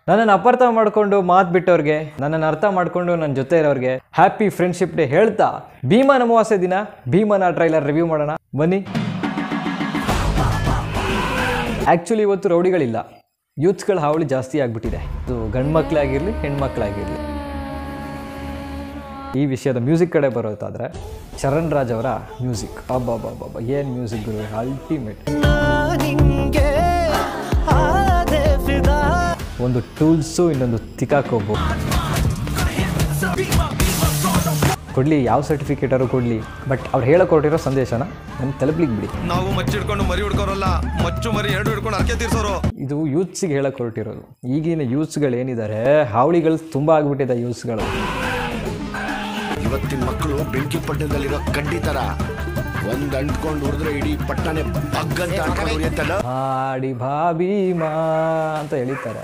ನನ್ನನ್ನು ಅಪಾರ್ಥ ಮಾಡಿಕೊಂಡು ಮಾತು ಬಿಟ್ಟವ್ರಿಗೆ, ನನ್ನನ್ನು ಅರ್ಥ ಮಾಡಿಕೊಂಡು ನನ್ನ ಜೊತೆ ಇರೋರಿಗೆ ಹ್ಯಾಪಿ ಫ್ರೆಂಡ್ಶಿಪ್ ಡೇ ಹೇಳ್ತಾ ಭೀಮನ ಅಮಾವಾಸ್ಯೆ ದಿನ ಭೀಮನ ಟ್ರೈಲರ್ ರಿವ್ಯೂ ಮಾಡೋಣ ಬನ್ನಿ. ಆ್ಯಕ್ಚುಲಿ ಇವತ್ತು ರೌಡಿಗಳಿಲ್ಲ, ಯೂತ್ಸ್ಗಳ ಹಾವಳಿ ಜಾಸ್ತಿ ಆಗಿಬಿಟ್ಟಿದೆ. ಅದು ಗಂಡು ಮಕ್ಕಳಾಗಿರಲಿ ಹೆಣ್ಮಕ್ಳಾಗಿರಲಿ. ಈ ವಿಷಯದ ಮ್ಯೂಸಿಕ್ ಕಡೆ ಬರೋದಾದರೆ ಚರಣ್ ರಾಜ್ ಅವರ ಮ್ಯೂಸಿಕ್, ಅಬ್ಬಬ್ಬಬ್ಬ ಏನು ಮ್ಯೂಸಿಕ್ ಗುರು, ಅಲ್ಟಿಮೇಟ್. ಒಂದು ಟೂಲ್ಸು, ಇನ್ನೊಂದು ತಿಕ್ಕಾಕೋಬು. ಕೊಡಲಿ, ಯಾವ ಸರ್ಟಿಫಿಕೇಟಾರು ಕೊಡಲಿ, ಬಟ್ ಅವ್ರು ಹೇಳಕ್ಕೆ ಹೊರಟಿರೋ ಸಂದೇಶನ ನಮ್ಗೆ ತಲುಪ್ಲಿಕ್ಕೆ ಬಿಡಿ. ನಾವು ಮಚ್ಚಿ ಹಿಡ್ಕೊಂಡು ಮರಿ ಹಿಡ್ಕೋರಲ್ಲ, ಮಚ್ಚು ಮರಿ ಎರಡು ಹಿಡ್ಕೊಂಡು ಅರ್ಕೆ ತೀರ್ಸೋರು. ಇದು ಯೂತ್ಸಿಗೆ ಹೇಳಕ್ಕೆ ಹೊರಟಿರೋದು. ಈಗಿನ ಯೂತ್ಸ್ಗಳು ಏನಿದ್ದಾರೆ, ಹಾವಳಿಗಳು ತುಂಬ ಆಗ್ಬಿಟ್ಟಿದೆ ಯೂತ್ಸ್ಗಳು. ಇವತ್ತಿನ ಮಕ್ಕಳು ಬೆಂಕಿ ಪಟ್ಟಣದಲ್ಲಿರೋ ಕಡ್ಡಿ ತರ ಒಂದ್ ಅಂಟ್ಕೊಂಡು ಉರಿದ್ರೆ ಇಡೀ ಪಟ್ಟಣನೇ ಬಗ್ಗಂತ ಹಾಡಿ ಭಾಬಿ ಮಾ ಅಂತ ಹೇಳಿದ್ದಾರೆ.